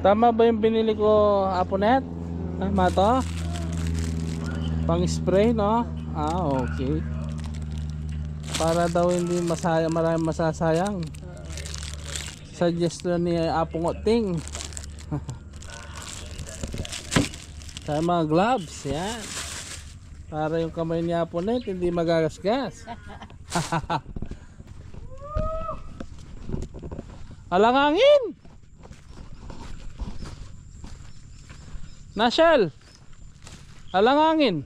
Tama ba yung binili ko, Aponet? Tama to? Pang spray, no? Ah, okay. Para daw hindi maraming masasayang. Suggestion ni Apongoting. Sa mga gloves, yan. Para yung kamay ni Aponet hindi magagasgas. Alangangin! Nashel! Alangangin!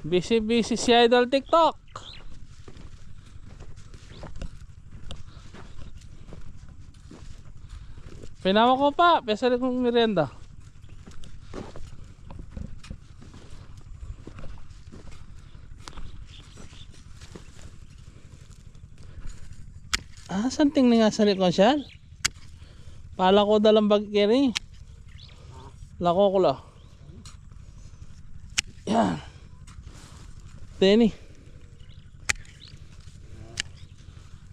Busy si Idol TikTok. Pinawa ko pa, pesa rin kong merienda. Ah, santing na nga sa likod siya. Pala ko dalang bag kiri. Lako ko la. Yan. Teni.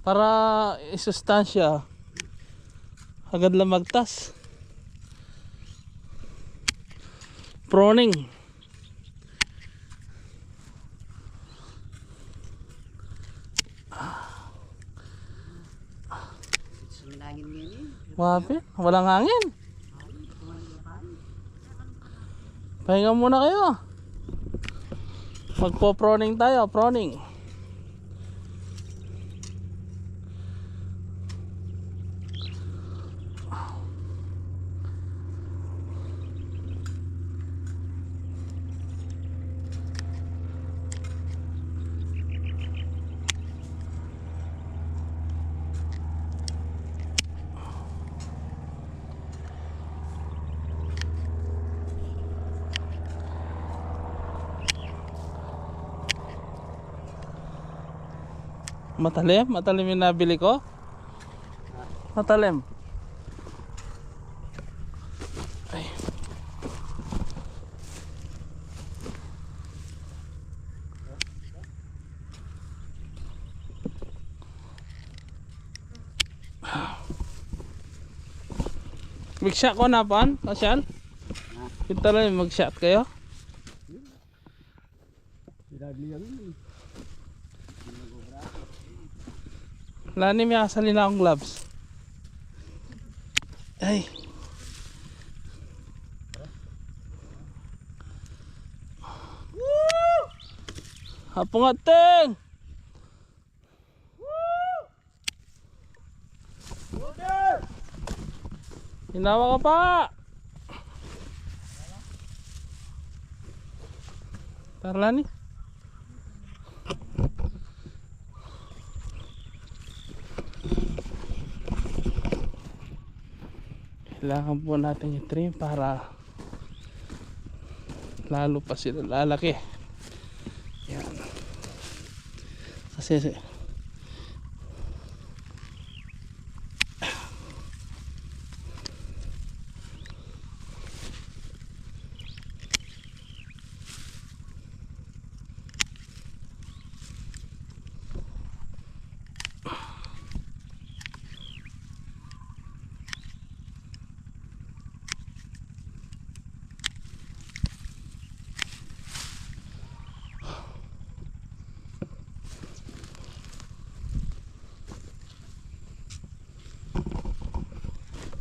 Para isustansya. Agad lang magtas. Proning. Wapit, walang hangin. Pahinga muna kayo. Magpo-proning tayo, proning. Matalim yung nabili ko. Matalim. Ay. Mag-shot ko na pan, Kasyal? Kita lang mag-shot kayo. Lani may kasali na akong gloves. Ay. Hapungating. Hinawa ka pa. Tarlani. Kailangan po natin i-trim para lalo pa sila lalaki. Yan. Kasi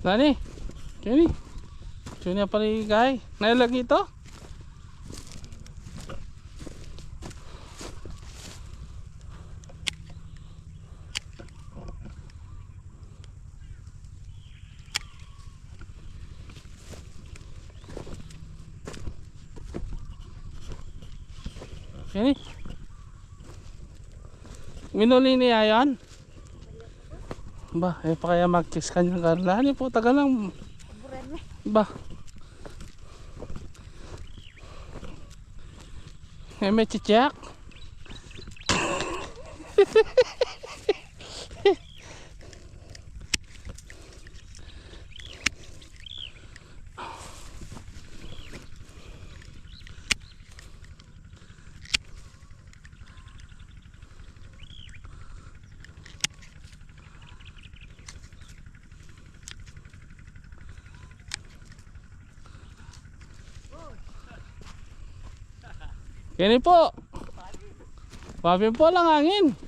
Lani, Kenny, Junior paligay. Nailagi ito? Kenny, minuli niya yan? Ba, pa kaya mag-checks kanyang karlani po, tagal lang. Ba. May chichak. Kini po. Papi po lang hangin.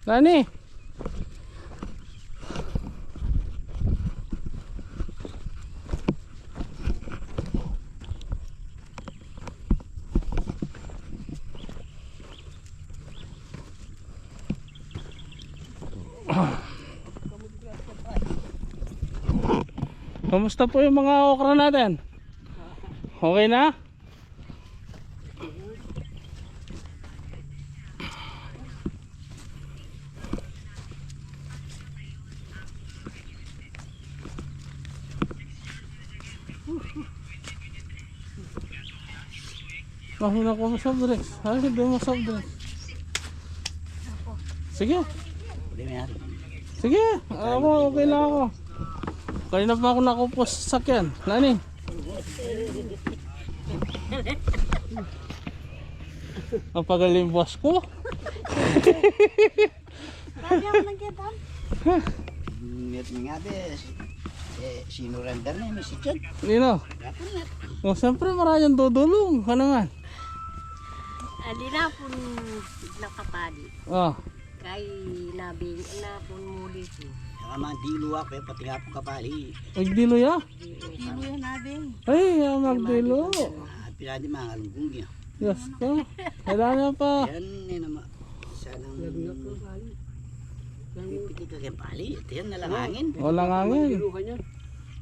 Nani? Kamusta po yung mga okra natin? Okay na? Mahina ko mo soft drinks. Ay, hindi mo soft drinks. Sige. Sige, ako okay na ako. Kanina pa ako nakupos sa sakyan. Nani? Ang pagaling boss ko. Sabi ako ng kitan. Net nga bes. Sinurrender na yung si Chad. Nino? O, siyempre maraming dudulong. Ano nga? Ali na po nakapali. Oh. Kay nabing na po muli po. Saka mga dilo ako pati nga po kapali. Magdilo ya? Dilo yan nabing. Ay, magdilo. At pinadi mga alunggong niya. Yes ko. Kailangan pa. Yan naman. Sanang pipitik ka kayong pali. Ito yan nalangangin. Walang hangin.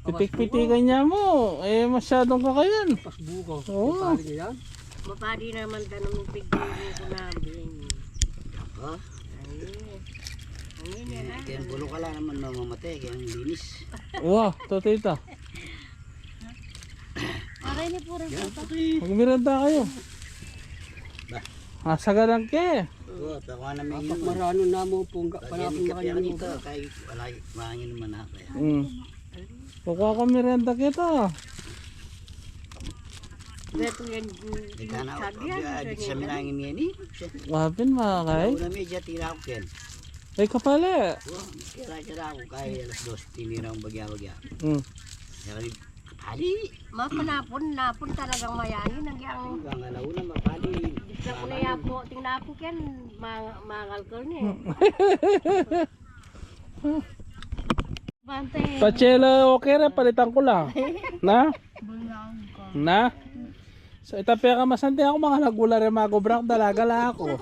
Pitik-pitikan niya mo. Eh, masyadong kakayan. Pasbuko. Oo. Pali niya yan. Mapadi naman tanong pigdilo ko nabing. Ako. Ayun yan na. Kaya bulo ka lang naman mamamatay. Kaya linis. Wow, to tita. Aray ni puro Yan po. pati. Magmiranda kayo. Ba? Asagalan ke. Oo, baka namin Apak yun. marano na mo pong panapong na Kaya kanya dito. Kaya wala mahangin naman na. Kaya. Kukuha ka miranda kita. Beto yan. Nagkana Sabi ako. yan. Sa minangin yan eh. Wapin mga kay. Una medya tira ako ken. Ay kapali. Kira ako kaya alas 2 tinira ang bagya-bagya. Kaya kapali. Napon talagang mayani. Nagyang Ang alauna mapali. Bisa ko na yapo. Tingnan po ken. Mangalkol niya. Bantay. Pachela okay rin, palitan ko lang. Na? Na? So itapya ka masanti ako mga nagula rin mga gubrak dalaga la ako.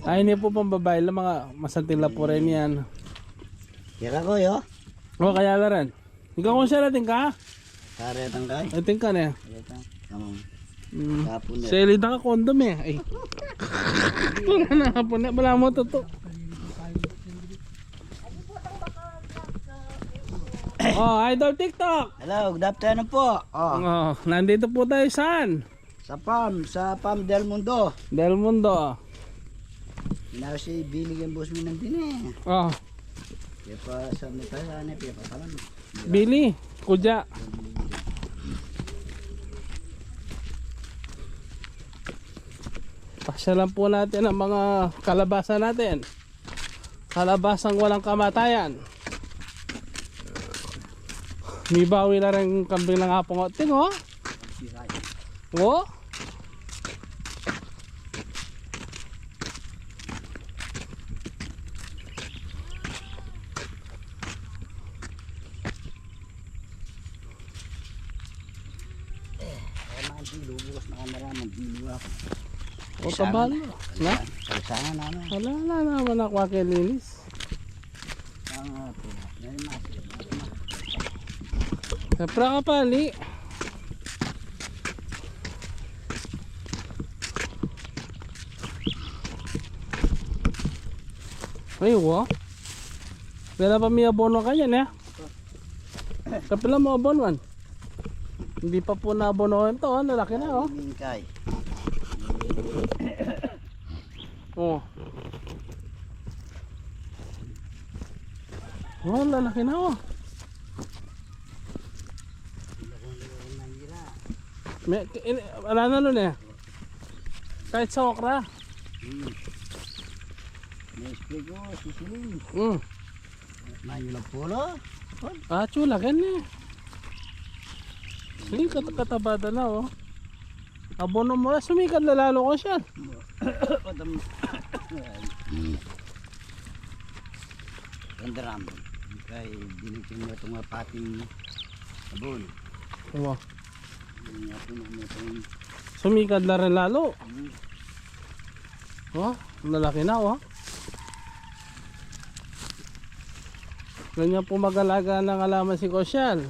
Ay hindi po pang babae lang mga masanting la po rin yan. Kira ko yo. O kaya la rin. Ikaw kung siya natin ka? Kare tang kay. Natin ka na. Tamam. Mm. Kapon na. Selid na ka kondom eh. Ay. Wala na hapon na. Wala mo to. Oh, idol TikTok. Hello, good afternoon po. Oh, nandito po tayo saan? Sa Pam Del Mundo. Del Mundo. Ina si Billy ang boss mo nandun eh. Oh, Kaya pa sa mata sana kaya pa kaman. Billy, Kuya. Pasyalan po natin ang mga kalabasa natin. Kalabasang walang kamatayan. May bawi na rin kambing ng hapong oting, oh. Oh. Mga dilo bukas na kameraman dilo ako. O tabal. Na? Sana naman. Wala naman ako akilinis. Ang po. May mas. Kapra ka pali. Ay, wo. Wala pa may abono ka yan, eh. Kapila mo abonuan. Hindi pa po na abono ito, oh. Lalaki na, oh. Mingkay. Oh. Oh, lalaki na, oh. Wala na nun, eh. Kahit sa okra. May spray ko, sisiling. Mayo lang polo. Ah, chula, ganyan, eh. Sige, katabada na, oh. Abono mo na, sumikat na lalo ko siya. Padam. Gandaram. Kay dinitin mo itong mga pating sabon. Oo. Yapin mo itong Sumikat na rin lalo. Oh, lalaki na oh. Ganyan po mag-alaga ng alaman si Kosyal.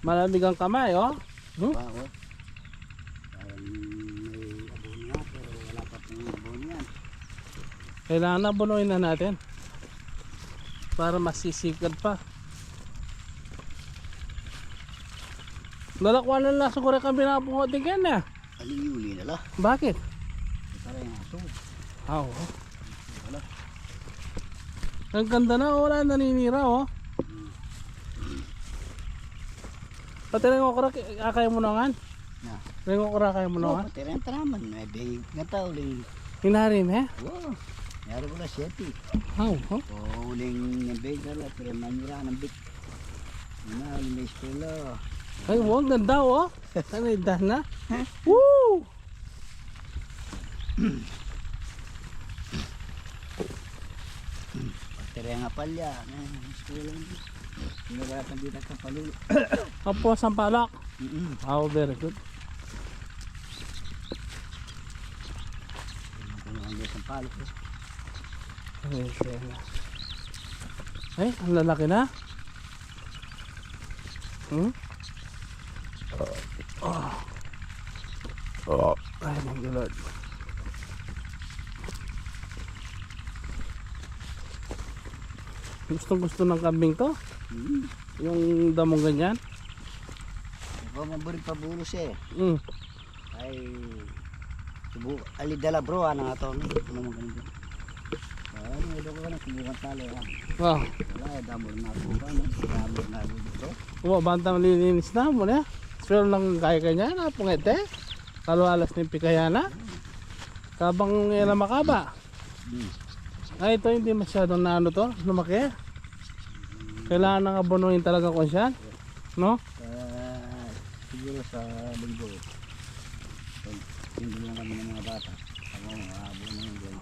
Malamig ang kamay oh. bao. May abon nga pero wala pa pong abon yan. Kailangan na bunuin na natin. Para masisikad pa. Lalakwanan lang sa kore kami na pungotin ka na. Aling Yuli na lah. Bakit? Para yung aso. Oo. Ang ganda na, wala naninira oh. Pati rin okra, akay mo na nga. Na. Rin okra, akay mo na nga. Pati rin taraman. May big ngata uling. Hinarim eh? Wow. Yari ko na 7. Oo. Oh. O uling big na lang. Pero manira ng big. Na uling may eskwela. Ay, wow, ganda oh. Ano yung na? Woo! Pati rin nga palya. Eskwela ng big. Nagatan dito ka palulo. Apo, sampalak. Oh, very good. Ang isang palok. Ay, ang lalaki na. Ay, my God. Gusto ng kambing to. Yung damong ganyan. Ikaw maburing pabulos eh. Ay alidala bro ano nga to. Ano mo ganito. Ano ito ko na subukan talo ha. Wow. Wala damor na ako ba no. Damor na ako dito. Bantang lilinis na mo na. Pero lang kaya kanya na pungete. Kalualas ni pikayana. Kabang ila makaba. Ay ito hindi masyadong na ano to. Lumaki. Kailangan nang abonuhin talaga ko siya. No? Siguro sa linggo. Hindi lang kami ng mga bata. Ako abonuhin doon.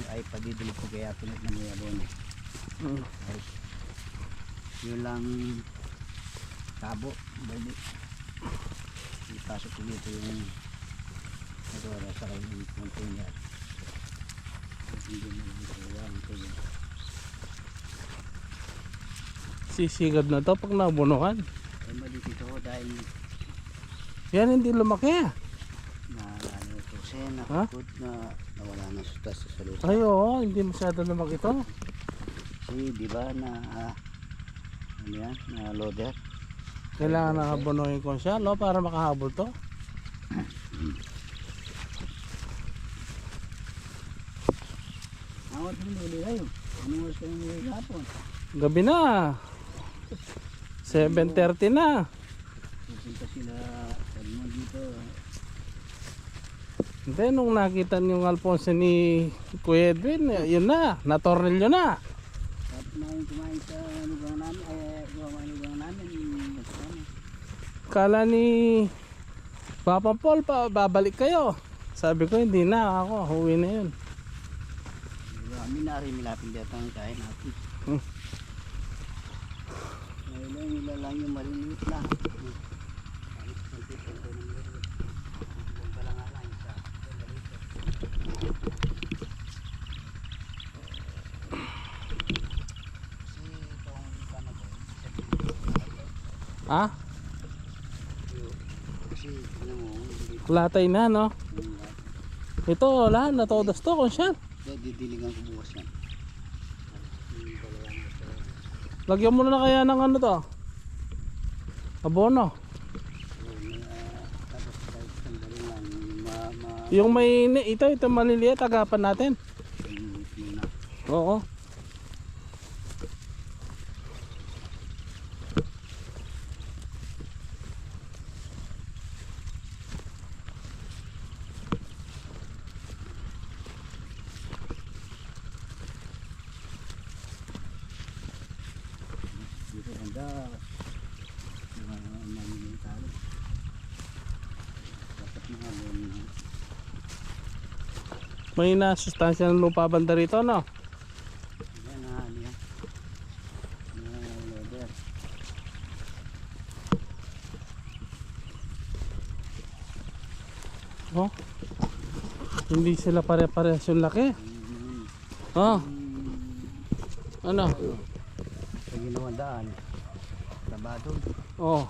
Ay padidilig ko kaya pinag na may abono. Ay yun lang tabo. Bali. Ipasok ko dito yung nagawala sa kanyang container. Hindi mo lang ito yung tuloy. Sisigad na to pag nabunuhan. Ay malipit ako dahil Yan hindi lumaki. na ano ito siya nakakot na nawala na sutas sa salusa. Ay oo, hindi masyado lumaki to. Kasi di ba na ano yan, na loader. Kailangan na abonuhin ko siya no, para makahabol to. Awat mo nuli kayo. Ano oras kayo nuli hapon? Gabi na. 7:30 na. Pupunta sila sa mo dito. Hindi, nung nakita yung Alfonso ni Kuya Edwin, yun na, natornilyo na. Tapos namin kumain sa lugang namin, kumain lugang namin. Kala ni Papa Paul, babalik kayo. Sabi ko, hindi na, ako, huwi na yun. Kami na rin milapin dito ang kain natin. Ngayon nila lang yung maliliit lang. Ha? Kasi tingnan mo, Latay na, no? Ito, wala, natodas to, kung siya. didiligan ko bukas yan. Lagyan mo na kaya ng ano to? Abono. Tapos kahit sandali lang, Yung may, ito maliliit, agapan natin. muna. Oo. Dito ganda. Mga talo. Dapat mga May nasustansya ng lupa banda rito, no? Yan na, yan. Leather. Oh. Hindi sila pare-parehas yung laki. Oh. Ano? Sa ginawang daan. Tabado. Oh.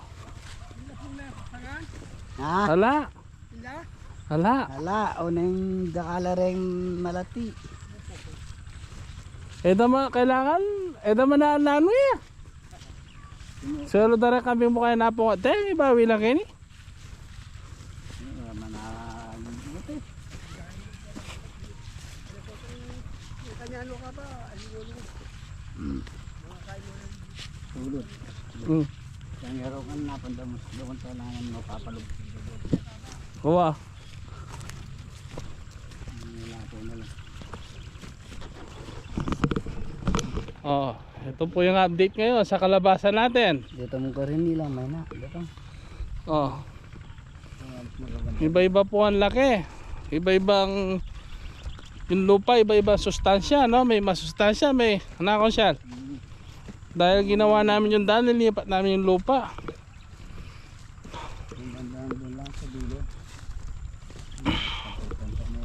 Ha? Hala. Hala. Hala, unang dakala rin malati. Kailangan na ano ya. Solo dara kami mo kaya napo. Te, ibawi lang kini. Tulod. Mm. Yang hero kan napandamos doon sa langan mo papalog. Kuha. Lapo na lang. Oh, ito po yung update ngayon sa kalabasan natin. Dito mo ka rin nila may na. Dito. Oh. Iba-iba po ang laki. Iba-ibang yung lupa, iba-ibang sustansya, no? May masustansya, may anakonsyal. Dahil ginawa namin yung daan, nilipat namin yung lupa. Dandaan doon lang sa dulo.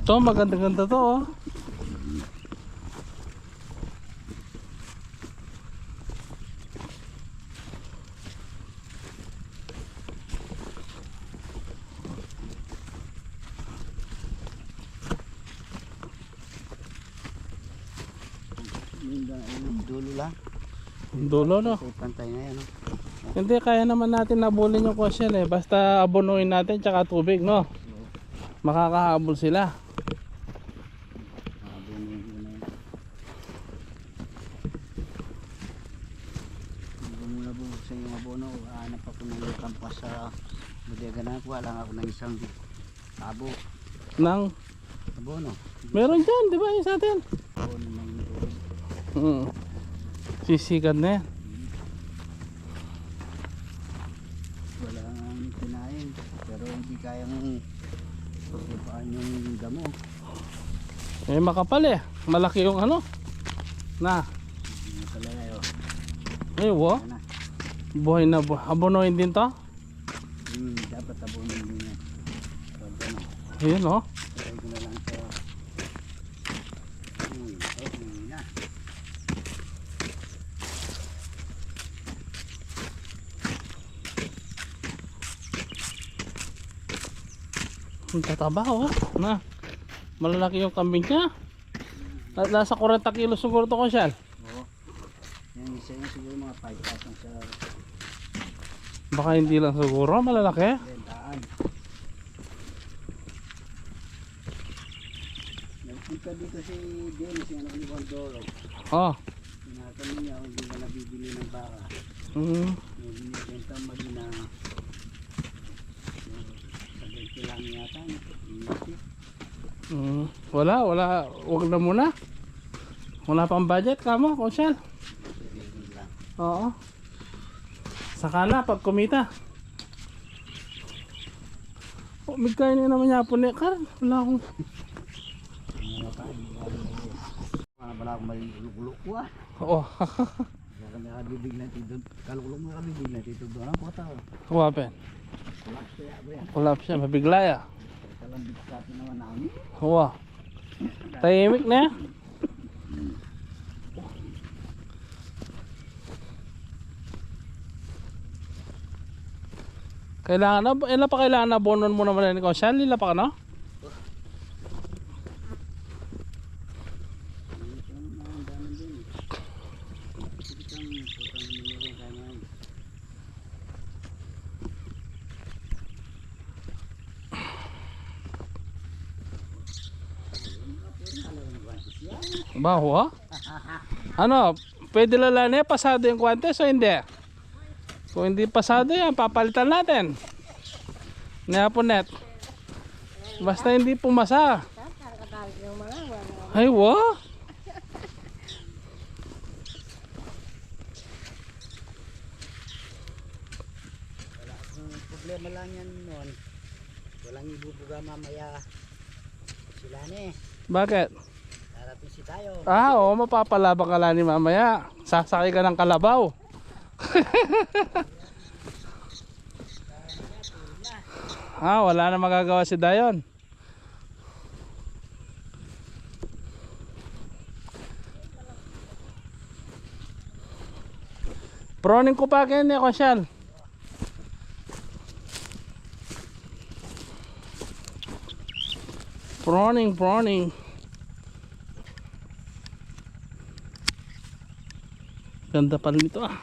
Ito, maganda-ganda to, oh. Yung dulo lang. Yung dulo, no? Kasi pantay na yan, no? Hindi, kaya naman natin nabulin yung question eh. Basta abonuin natin tsaka tubig, no? Makakahabol sila. Abono na yan. Hindi mo na bubuksan yung abono. Hanap ako ng kampas sa bodega na. Wala nga ako ng isang tabo. Nang, Abono. meron dyan, di ba yung sa atin? Abono ng tubig. Sisikat na yan. Wala nga kinain. Pero hindi kayang pagpapaan yung damo. Eh, makapal eh. Malaki yung ano. Na. Hindi na pala na yun. Ay, wo. Yan na. Buhay na buhay. Abonuin din to? Dapat abono din yan. Pag ano. Ayun, oh. Try ko na lang sa okay na. Ang tataba, oh. Na. Malalaki yung kambing niya. Nasa 40 kilo siguro to, Konsyal. Oo. Yan isa yung siguro mga 5,000 sa Baka hindi lang siguro. Malalaki. bentaan. Nagpunta dito si Dennis yung anak ni Condoro. Oh. Tinatanong niya kung hindi ka nabibili ng baka. Mm. Yung binibenta magina sa 20 lang yata. Wala. Huwag na muna. Wala pang budget kamo, Konsyal. Oo. Saka na pag kumita. Oh, may kain na naman niya po ni Karen. Wala akong... Wala akong malulukulok ko ah. Oo. Kaya kami nakabibig natin doon. Kalukulok mo nakabibig natin doon. Ang kota ko. Wapen. Kulak siya ba yan? Wala siya. Mabigla ya. Kalambit sa atin naman namin. Oo. Tahimik na. Kailangan na, ilan pa kailangan na bonon mo naman ni Konsyal? Ilan pa ka no? Baho ha? Ano? Pwede lalane pasado yung kwantes o hindi? Kung hindi pasado yan, papalitan natin. Net. Basta hindi pumasa. Ay, wa? Problema lang yan noon. walang ibubuga mamaya sila ni. Bakit? Darating si tayo. Ah, oo, mapapalabang ka lang ni mamaya. Sasakay ka ng kalabaw. Ah, wala na magagawa si Dayon. Proning ko pa kayo ni Kosyal. Proning. Ganda pa rin ito ah.